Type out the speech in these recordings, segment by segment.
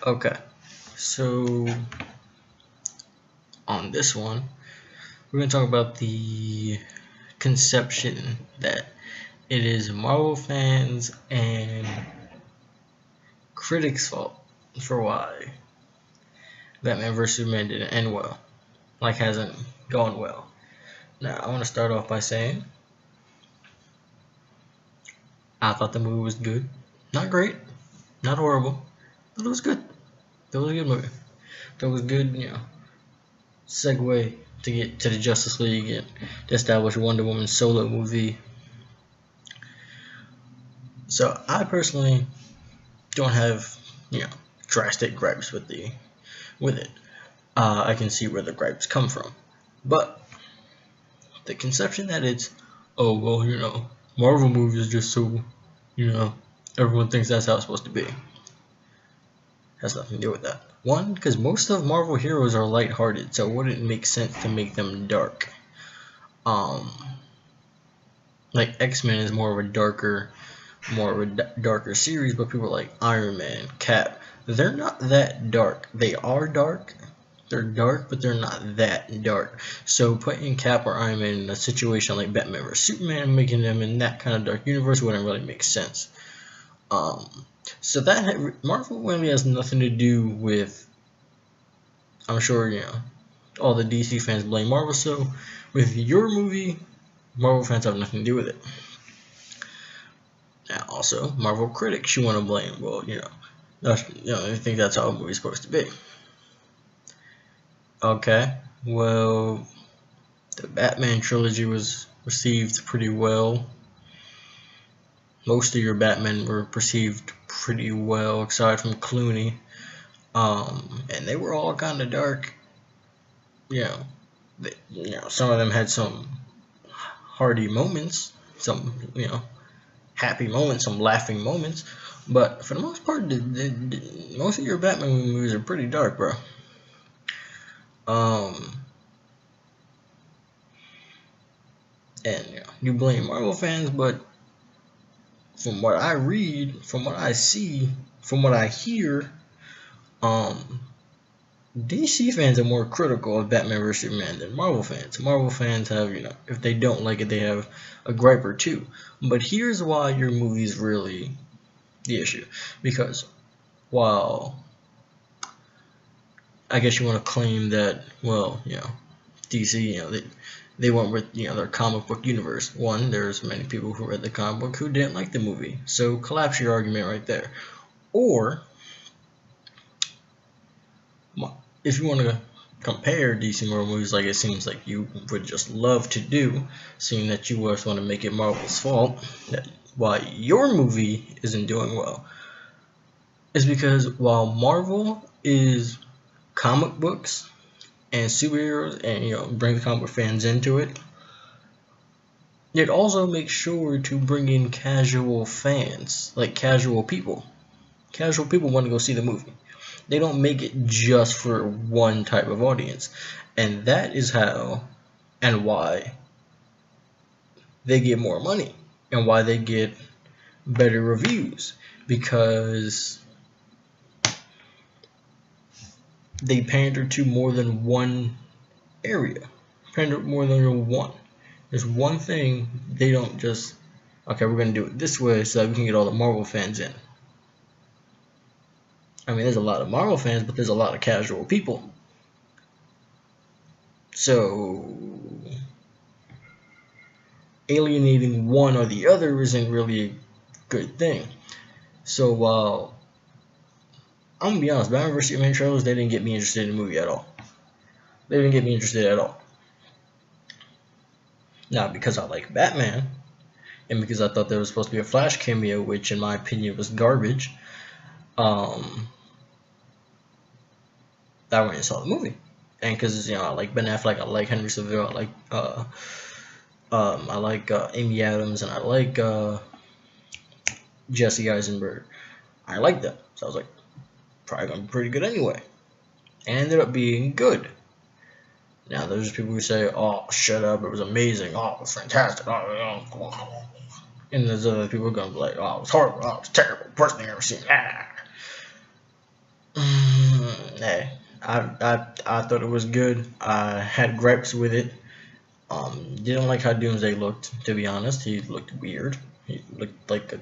Okay, so on this one, we're going to talk about the conception that it is Marvel fans and critics' fault for why Batman vs. Superman didn't end well, like hasn't gone well. Now, I want to start off by saying I thought the movie was good. Not great, not horrible, but it was good. It was a good movie. It was good, segue to get to the Justice League and to establish Wonder Woman's solo movie. So I personally don't have, drastic gripes with it. I can see where the gripes come from, but the conception that it's, oh well, Marvel movies are just so, everyone thinks that's how it's supposed to be, has nothing to do with that. One, because most of Marvel heroes are lighthearted, so it wouldn't make sense to make them dark. Like X-Men is more of a darker series, but people like Iron Man, Cap, they're not that dark. They are dark. They're dark, but they're not that dark. So putting Cap or Iron Man in a situation like Batman vs Superman and making them in that kind of dark universe wouldn't really make sense. So that Marvel movie has nothing to do with. I'm sure all the DC fans blame Marvel. So with your movie, Marvel fans have nothing to do with it. Now, also, Marvel critics you want to blame. Well, I think that's how a movie's supposed to be. Okay, well, the Batman trilogy was received pretty well. Most of your Batmen were perceived pretty well, aside from Clooney. And they were all kind of dark. Some of them had some hearty moments, some, happy moments, some laughing moments. But for the most part, most of your Batman movies are pretty dark, bro. And you blame Marvel fans, but from what I read, from what I see, from what I hear, DC fans are more critical of Batman vs Superman than Marvel fans. Marvel fans have, if they don't like it, they have a gripe or two. But here's why your movie is really the issue. Because while I guess you want to claim that, well, DC, they went with, their comic book universe. One, there's many people who read the comic book who didn't like the movie. So collapse your argument right there. Or, if you want to compare DC Marvel movies like it seems like you would just love to do, seeing that you just want to make it Marvel's fault, that why your movie isn't doing well, is because while Marvel is comic books and superheroes and bring the comic book fans into it, it also makes sure to bring in casual fans, like casual people. Casual people want to go see the movie. They don't make it just for one type of audience. And that is how and why they get more money and why they get better reviews, because they pander to more than one area. Pander more than one. There's one thing they don't just, okay, we're going to do it this way so that we can get all the Marvel fans in. I mean, there's a lot of Marvel fans, but there's a lot of casual people. So alienating one or the other isn't really a good thing. So while I'm gonna be honest, Batman vs Superman trailers, they didn't get me interested in the movie at all. They didn't get me interested at all. Now, because I like Batman, and because I thought there was supposed to be a Flash cameo, which in my opinion was garbage, I went and saw the movie. And because I like Ben Affleck, I like Henry Cavill, I like Amy Adams, and I like Jesse Eisenberg. I like them, so I was like, probably gonna be pretty good anyway. And it ended up being good. Now there's people who say, "Oh, shut up! It was amazing! Oh, it was fantastic!" And there's other people who are gonna be like, "Oh, it was horrible! Oh, it was terrible! Worst thing I've ever seen!" Hey, I thought it was good. I had gripes with it. Didn't like how Doomsday looked, to be honest. He looked weird. He looked like a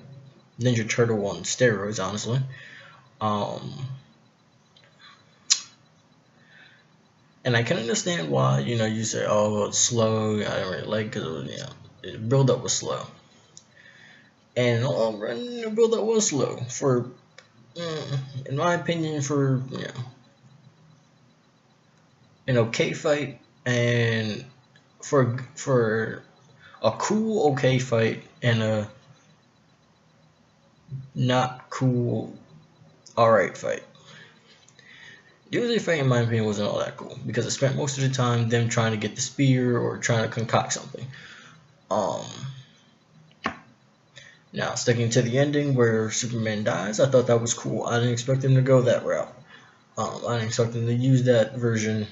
Ninja Turtle on steroids, honestly. Um, and I can understand why, you say, oh, well, it's slow. I didn't really like it because, the build up was slow. And in the long run, the build up was slow for, in my opinion, for, an okay fight and for a cool okay fight and a not cool alright fight. Doomsday fight, in my opinion, wasn't all that cool because it spent most of the time them trying to get the spear or trying to concoct something. Now sticking to the ending where Superman dies, I thought that was cool. I didn't expect them to go that route. I didn't expect them to use that version.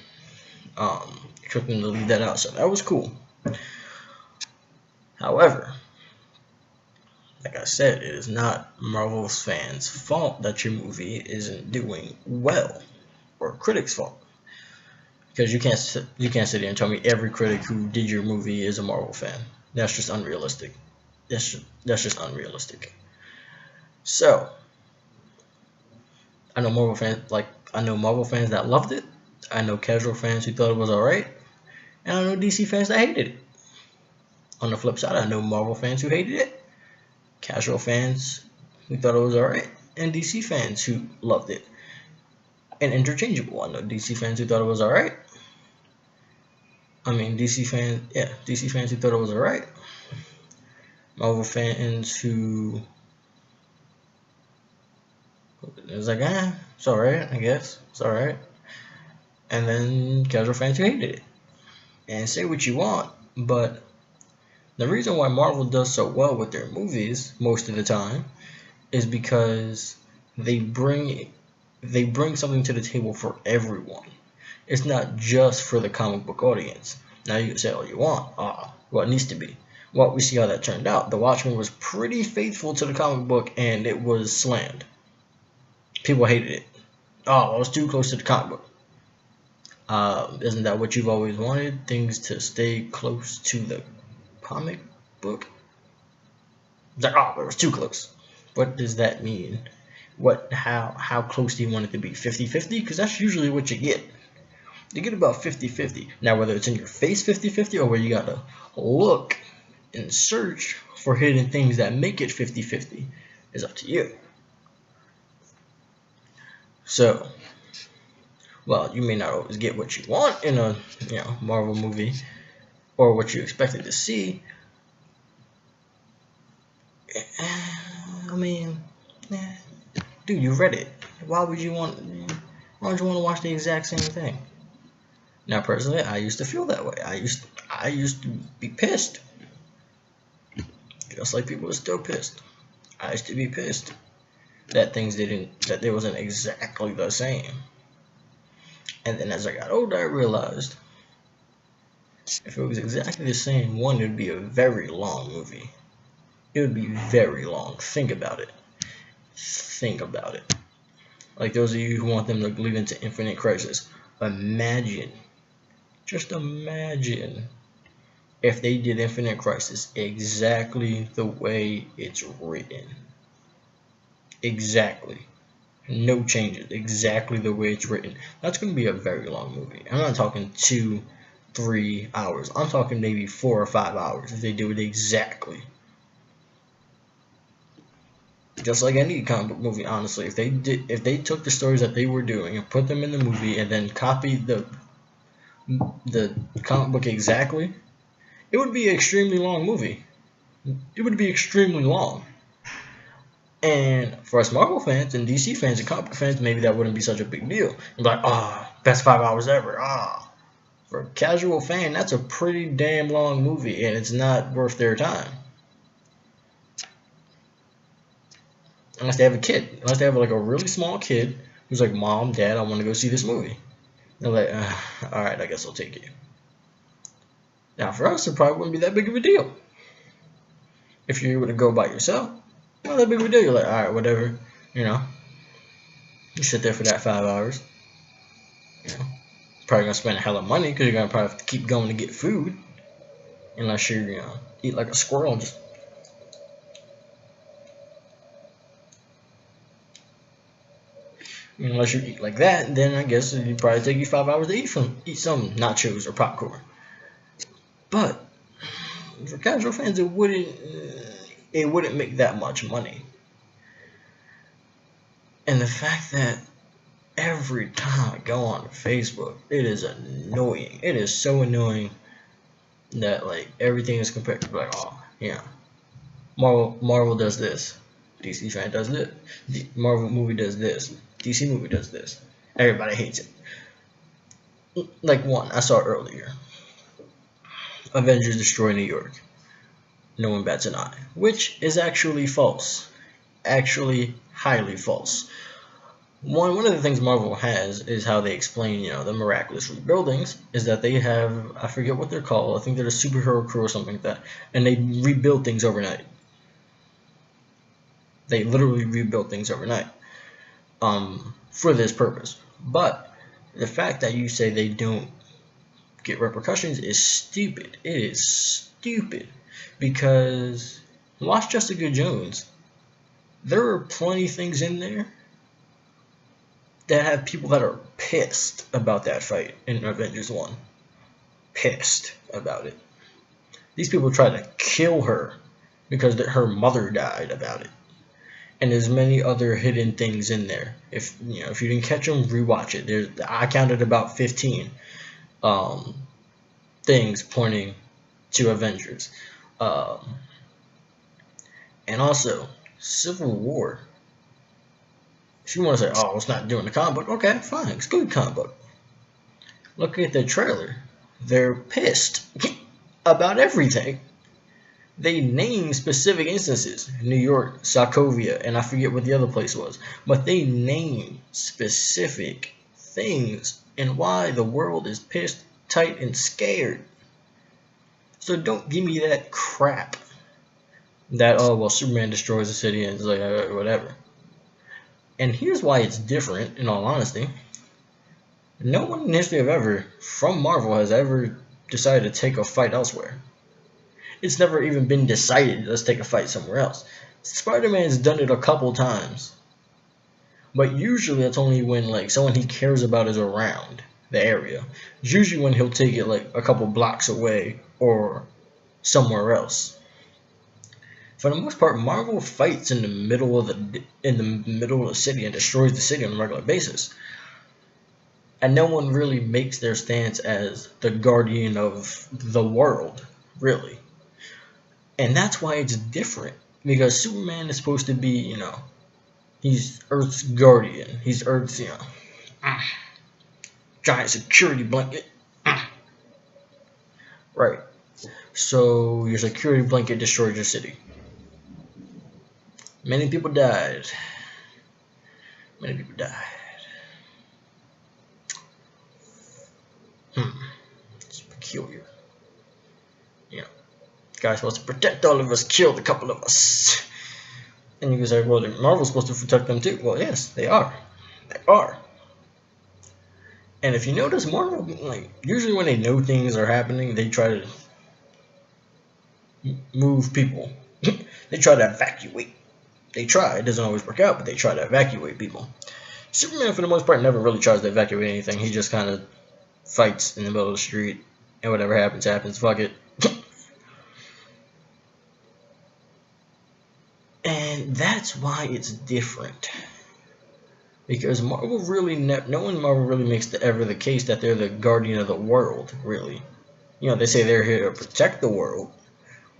Expect them to leave that out, so that was cool. However, like I said, it is not Marvel's fans' fault that your movie isn't doing well, or critics' fault, because you can't sit there and tell me every critic who did your movie is a Marvel fan. That's just unrealistic. That's just unrealistic. So I know Marvel fans that loved it. I know casual fans who thought it was alright, and I know DC fans that hated it. On the flip side, I know Marvel fans who hated it, casual fans who thought it was alright, and DC fans who loved it. And interchangeable. I know DC fans who thought it was alright. DC fans who thought it was alright. Marvel fans who it was like, it's alright, I guess. It's alright. And then casual fans who hated it. And say what you want, but the reason why Marvel does so well with their movies most of the time is because they bring something to the table for everyone. It's not just for the comic book audience. Now you can say all you want. Well, it needs to be. Well, we see how that turned out. The Watchmen was pretty faithful to the comic book, and it was slammed. People hated it. Oh, it was too close to the comic book. Isn't that what you've always wanted? Things to stay close to the comic book? It's like, it was too close. What does that mean? How close do you want it to be? 50-50? Because that's usually what you get. You get about 50-50. Now, whether it's in your face 50-50 or where you gotta look and search for hidden things that make it 50-50 is up to you. So, well, you may not always get what you want in a Marvel movie or what you expected to see. Dude, you read it. Why would you want to watch the exact same thing? Now, personally, I used to feel that way. I used to be pissed, just like people are still pissed. I used to be pissed that they wasn't exactly the same. And then as I got older, I realized if it was exactly the same, one, it would be a very long movie. It would be very long. Think about it. Like those of you who want them to lead into Infinite Crisis, just imagine if they did Infinite Crisis exactly the way it's written. Exactly. No changes. Exactly the way it's written. That's going to be a very long movie. I'm not talking 2-3 hours. I'm talking maybe 4 or 5 hours if they do it exactly. Just like any comic book movie, honestly, if they took the stories that they were doing and put them in the movie and then copied the comic book exactly, it would be an extremely long movie. It would be extremely long. And for us Marvel fans and DC fans and comic book fans, maybe that wouldn't be such a big deal. You'd be like, best 5 hours ever. For a casual fan, that's a pretty damn long movie, and it's not worth their time. Unless they have a kid. Unless they have like a really small kid who's like, Mom, Dad, I want to go see this movie. They're like, alright, I guess I'll take you. Now for us, it probably wouldn't be that big of a deal. If you were to go by yourself, not that big of a deal. You're like, alright, whatever. You sit there for that 5 hours. You know, probably gonna spend a hell of money because you're gonna probably have to keep going to get food, unless you eat like a squirrel and just. Unless you eat like that, then I guess it'd probably take you 5 hours to eat some nachos or popcorn. But for casual fans, it wouldn't make that much money. And the fact that every time I go on Facebook, it is annoying. It is so annoying that like everything is compared to like, oh yeah, Marvel does this, DC fan does this, Marvel movie does this, DC movie does this. Everybody hates it. Like one I saw earlier, Avengers destroy New York. No one bats an eye, which is actually false. Actually, highly false. One of the things Marvel has is how they explain, the miraculous rebuildings, is that they have, I forget what they're called, I think they're a superhero crew or something like that, and they rebuild things overnight. They literally rebuild things overnight for this purpose. But the fact that you say they don't get repercussions is stupid. It is stupid, because watch Jessica Jones. There are plenty of things in there that have people that are pissed about that fight in Avengers 1. Pissed about it. These people tried to kill her because her mother died about it. And there's many other hidden things in there. If you didn't catch them, rewatch it. I counted about 15 things pointing to Avengers. And also, Civil War. If you want to say, oh, it's not doing the comic book, okay, fine, it's good comic book. Look at the trailer. They're pissed about everything. They name specific instances. New York, Sokovia, and I forget what the other place was. But they name specific things and why the world is pissed, tight, and scared. So don't give me that crap. That, oh, well, Superman destroys the city and it's like, whatever. And here's why it's different, in all honesty. No one in the history of ever, from Marvel, has ever decided to take a fight elsewhere. It's never even been decided, let's take a fight somewhere else. Spider-Man's done it a couple times. But usually that's only when like someone he cares about is around the area. It's usually when he'll take it like a couple blocks away or somewhere else. For the most part, Marvel fights in the middle of the city and destroys the city on a regular basis. And no one really makes their stance as the guardian of the world, really. And that's why it's different. Because Superman is supposed to be, he's Earth's guardian. He's Earth's, giant security blanket. Right. So your security blanket destroyed your city. Many people died. Many people died. It's peculiar. Guy's supposed to protect all of us, killed a couple of us. And you can say, well, Marvel's supposed to protect them too. Well, yes, they are. They are. And if you notice, Marvel, like, usually when they know things are happening, they try to move people. They try to evacuate. They try. It doesn't always work out, but they try to evacuate people. Superman, for the most part, never really tries to evacuate anything. He just kind of fights in the middle of the street, and whatever happens, happens. Fuck it. And that's why it's different. Because Marvel really, no one in Marvel really makes ever the case that they're the guardian of the world, really. They say they're here to protect the world.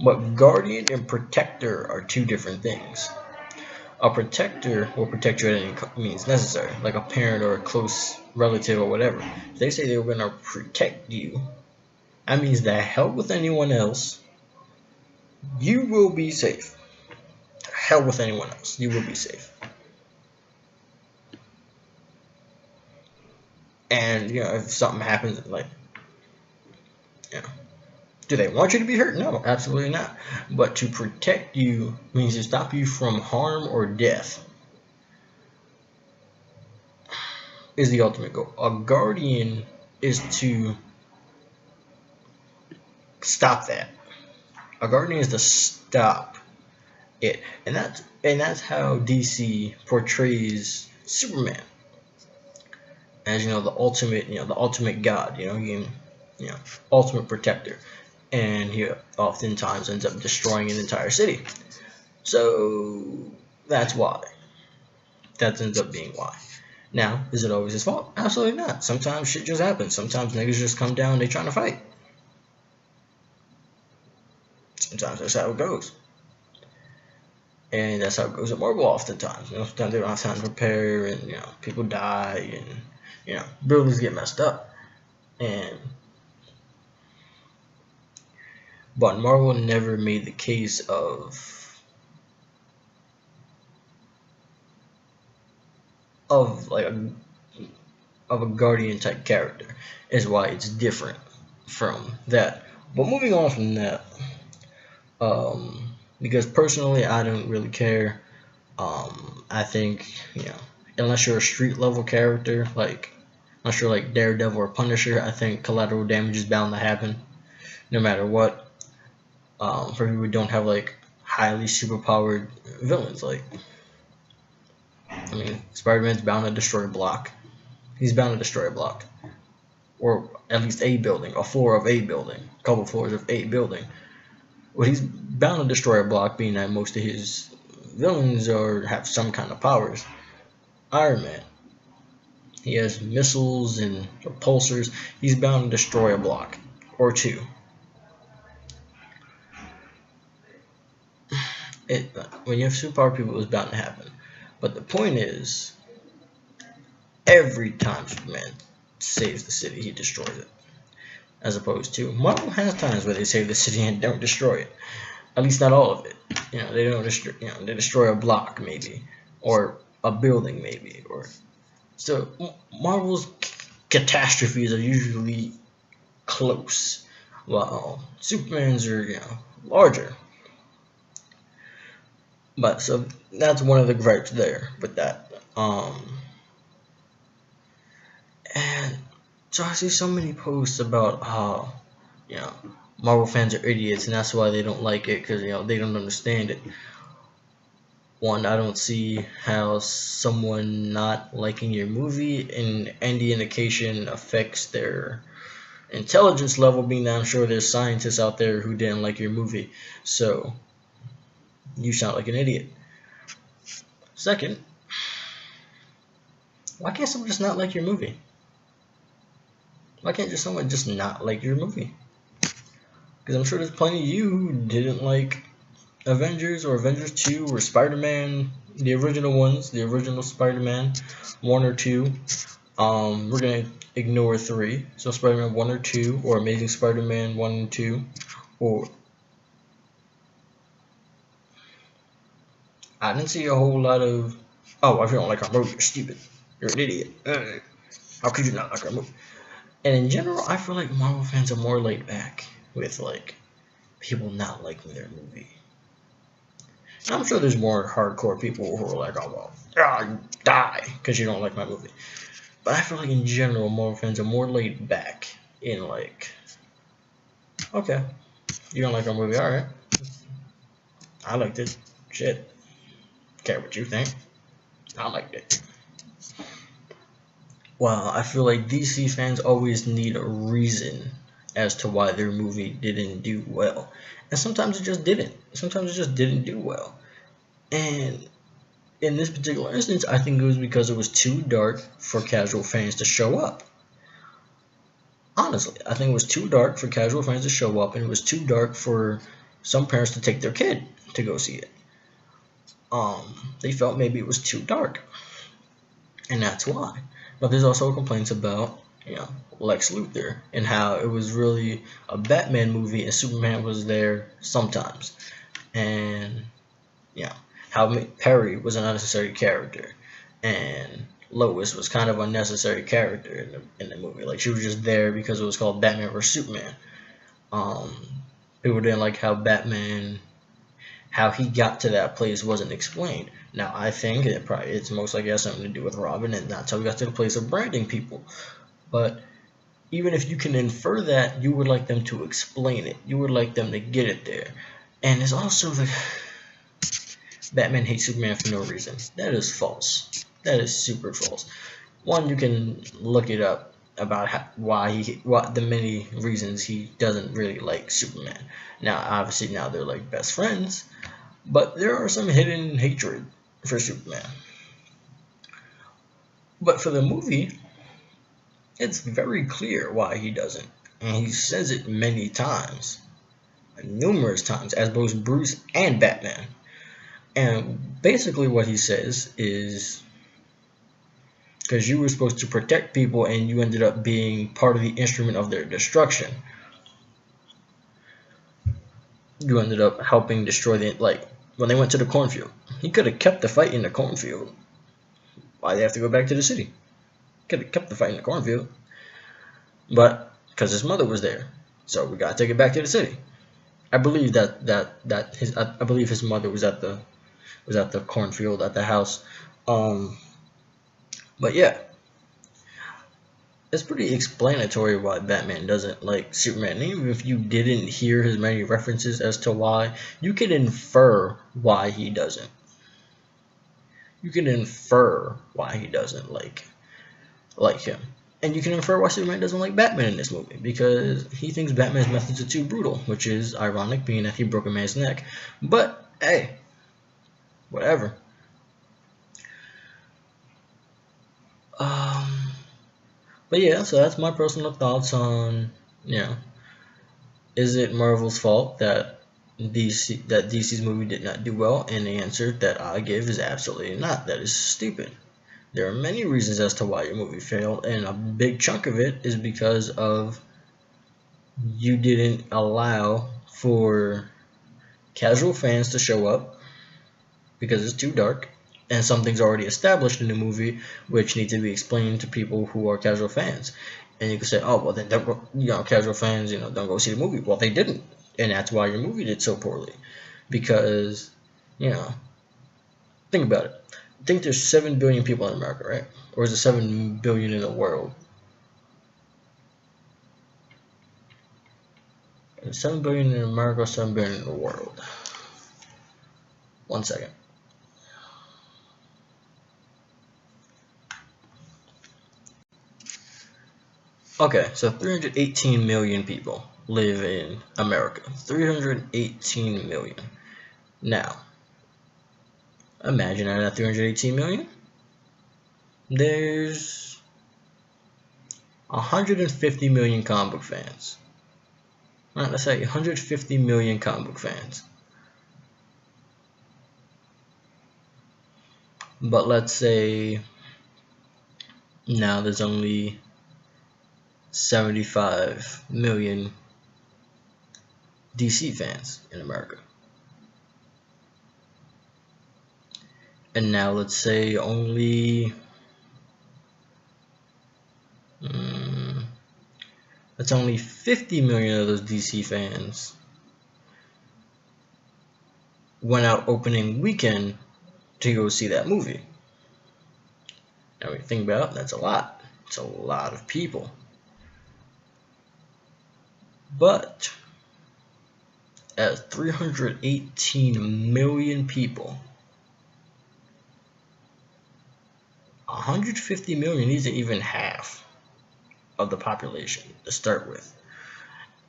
But guardian and protector are two different things. A protector will protect you at any means necessary, like a parent or a close relative or whatever. If they say they're going to protect you, that means that hell with anyone else, you will be safe. Hell with anyone else, you will be safe. And, if something happens, like, do they want you to be hurt? No, absolutely not. But to protect you means to stop you from harm or death. is the ultimate goal. A guardian is to stop that. A guardian is to stop it, and that's how DC portrays Superman as, you know, the ultimate god, ultimate protector, and he oftentimes ends up destroying an entire city. So that's why. That ends up being why. Now, is it always his fault? Absolutely not. Sometimes shit just happens. Sometimes niggas just come down and they trying to fight. Sometimes that's how it goes. And that's how it goes at Marvel oftentimes. You know, sometimes they don't have time to prepare, and, you know, people die, and, you know, buildings get messed up. But Marvel never made the case of a guardian type character, is why it's different from that. But moving on from that, because personally I don't really care. I think, you know, unless you're a street level character, like, unless you're like Daredevil or Punisher, I think collateral damage is bound to happen no matter what. For people who don't have like highly superpowered villains, like, I mean, Spider-Man's bound to destroy a block. He's bound to destroy a block, or at least a building, a floor of a building, a couple floors of a building. Well, he's bound to destroy a block, being that most of his villains have some kind of powers. Iron Man, he has missiles and repulsors. He's bound to destroy a block or two. When you have superpower people, it's bound to happen. But the point is, every time Superman saves the city, he destroys it. As opposed to Marvel has times where they save the city and don't destroy it. At least not all of it. You know, they don't destroy. You know, they destroy a block maybe, or a building maybe, or so. Marvel's catastrophes are usually close, while Superman's are, you know, larger. But so that's one of the gripes there with that. And so I see so many posts about how, you know, Marvel fans are idiots, and that's why they don't like it, because, you know, they don't understand it. One, I don't see how someone not liking your movie in any indication affects their intelligence level, being that I'm sure there's scientists out there who didn't like your movie. So you sound like an idiot. Second, why can't someone just not like your movie? Why can't someone just not like your movie? Because I'm sure there's plenty of you who didn't like Avengers or Avengers 2 or Spider-Man, the original ones, the original Spider-Man 1 or 2. We're going to ignore 3. So Spider-Man 1 or 2, or Amazing Spider-Man 1 and 2, or I didn't see a whole lot of, oh, if you don't like our movie, you're stupid. You're an idiot. How could you not like our movie? And in general, I feel like Marvel fans are more laid back with, like, people not liking their movie. And I'm sure there's more hardcore people who are like, oh, well, die because you don't like my movie. But I feel like in general, Marvel fans are more laid back in, like, okay, you don't like our movie, alright. I liked it. Shit. Care what you think. I liked it. Well, I feel like DC fans always need a reason as to why their movie didn't do well. And sometimes it just didn't. Sometimes it just didn't do well. And in this particular instance, I think it was because it was too dark for casual fans to show up. Honestly, I think it was too dark for casual fans to show up, and it was too dark for some parents to take their kid to go see it. They felt maybe it was too dark, and that's why. But there's also complaints about, you know, Lex Luthor and how it was really a Batman movie and Superman was there sometimes, and yeah, how Perry was an unnecessary character, and Lois was kind of unnecessary character in the movie. Like, she was just there because it was called Batman vs Superman. People didn't like how Batman, how he got to that place wasn't explained. Now, I think it's most likely has something to do with Robin, and that's how we got to the place of branding people. But even if you can infer that, you would like them to explain it. You would like them to get it there. And it's also the Batman hates Superman for no reason. That is false. That is super false. One, you can look it up about what the many reasons he doesn't really like Superman. Now, obviously, now they're like best friends, but there are some hidden hatred for Superman. But for the movie, it's very clear why he doesn't, and he says it many times, numerous times, as both Bruce and Batman. And basically what he says is, because you were supposed to protect people and you ended up being part of the instrument of their destruction. You ended up helping destroy when they went to the cornfield. He could have kept the fight in the cornfield. Why they have to go back to the city? Could have kept the fight in the cornfield. But because his mother was there, so we gotta take it back to the city. I believe I believe his mother was at the cornfield at the house. But yeah, it's pretty explanatory why Batman doesn't like Superman. Even if you didn't hear his many references as to why, you can infer why he doesn't. You can infer why he doesn't like him. And you can infer why Superman doesn't like Batman in this movie, because he thinks Batman's methods are too brutal, which is ironic, being that he broke a man's neck. But hey, whatever. But yeah, so that's my personal thoughts on, is it Marvel's fault that DC's movie did not do well? And the answer that I give is absolutely not. That is stupid. There are many reasons as to why your movie failed, and a big chunk of it is because of you didn't allow for casual fans to show up because it's too dark, and something's already established in the movie which needs to be explained to people who are casual fans. And you can say, oh, well, then don't go, casual fans, don't go see the movie. Well, they didn't, and that's why your movie did so poorly. Because, think about it. I think there's 7 billion people in America, right? Or is it 7 billion in the world? 7 billion in America, 7 billion in the world. 1 second. Okay, so 318 million people live in America. 318 million. Now, imagine out of that 318 million, there's 150 million comic book fans. Alright, let's say 150 million comic book fans. But let's say now there's only 75 million DC fans in America. And now let's say only that's only 50 million of those DC fans went out opening weekend to go see that movie. Now when you think about it, that's a lot. It's a lot of people. But as 318 million people, 150 million isn't even half of the population to start with.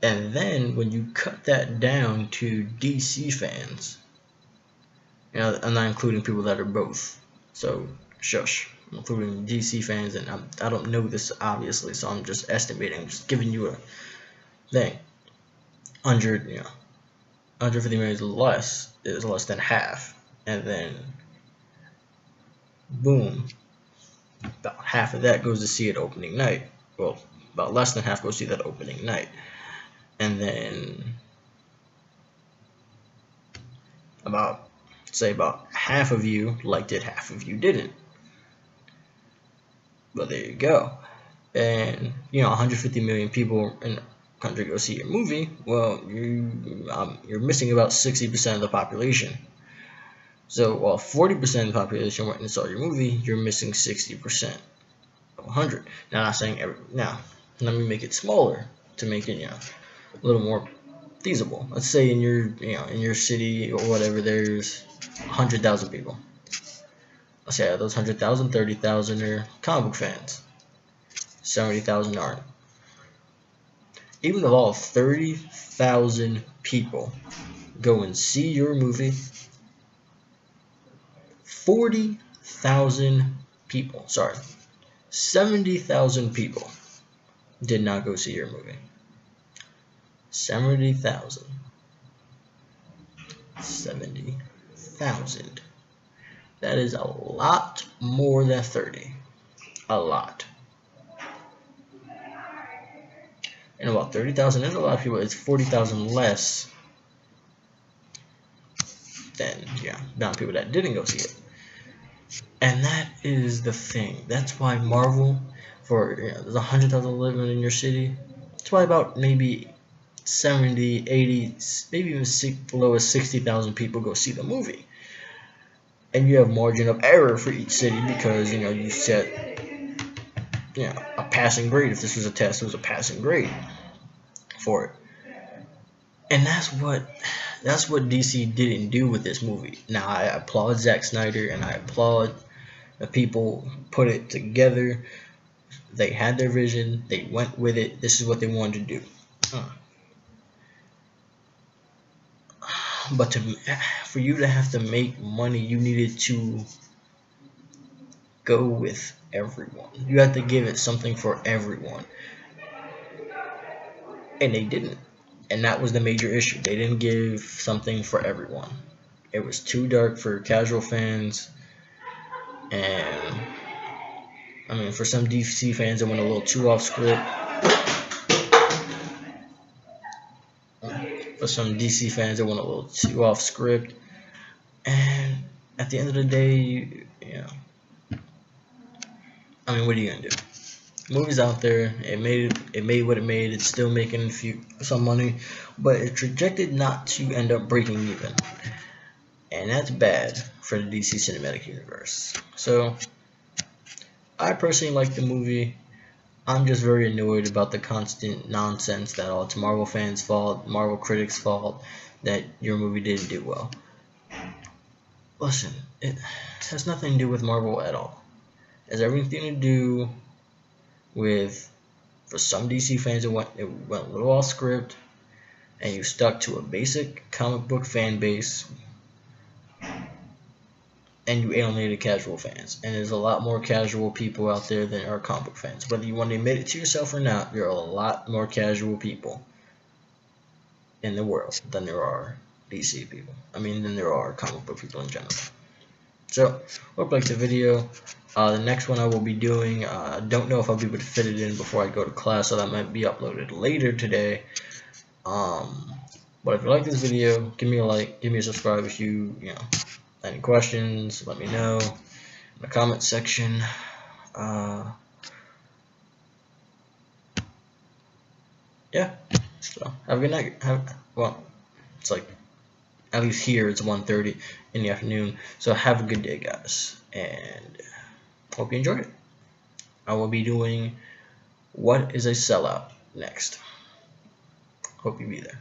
And then when you cut that down to DC fans, I'm not including people that are both, so shush. I'm including DC fans, and I don't know this obviously, so I'm just estimating. I'm just giving you a thing. 150 million is less than half, and then boom, about half of that goes to see it opening night. Well, about less than half goes to see that opening night, and then about half of you liked it, half of you didn't. But there you go. And 150 million people in the country go see your movie. Well, you're missing about 60% of the population. So while 40% of the population went and saw your movie, you're missing 60% of 100. Now, I'm not saying now, let me make it smaller to make it, a little more feasible. Let's say in your city or whatever, there's 100,000 people. Let's say out of those 100,000, 30,000 are comic book fans. 70,000 aren't. Even if all 30,000 people go and see your movie, 70,000 people did not go see your movie. 70,000. That is a lot more than 30. A lot. And about 30,000 is a lot of people. It's 40,000 less than the amount of people that didn't go see it. And that is the thing. That's why Marvel, there's 100,000 living in your city. That's why about maybe 70, 80, maybe even below 60,000 people go see the movie. And you have margin of error for each city because you set a passing grade. If this was a test, it was a passing grade for it. And that's what DC didn't do with this movie. Now I applaud Zack Snyder and I applaud the people who put it together. They had their vision. They went with it. This is what they wanted to do. But for you to have to make money, you needed to go with everyone. You had to give it something for everyone. And they didn't. And that was the major issue. They didn't give something for everyone. It was too dark for casual fans. And I mean, for some DC fans, it went a little too off script. For some DC fans, it went a little too off script. And at the end of the day, I mean, what are you gonna do? The movie's out there. It made what it made. It's still making some money, but it's projected not to end up breaking even, and that's bad for the DC Cinematic Universe. So, I personally like the movie. I'm just very annoyed about the constant nonsense that it's Marvel fans' fault, Marvel critics' fault, that your movie didn't do well. Listen, it has nothing to do with Marvel at all. It has everything to do with, for some DC fans, it went a little off script, and you stuck to a basic comic book fan base, and you alienated casual fans. And there's a lot more casual people out there than are comic book fans. Whether you want to admit it to yourself or not, there are a lot more casual people in the world than there are DC people. I mean, than there are comic book people in general. So, hope you liked the video. The next one I will be doing, don't know if I'll be able to fit it in before I go to class, so that might be uploaded later today. But if you like this video, give me a like, give me a subscribe. If you any questions, let me know in the comment section. Yeah, so have a good night. Well, it's like, at least here it's 1:30 in the afternoon, so have a good day, guys, and hope you enjoyed it. I will be doing What is a Sellout next. Hope you be there.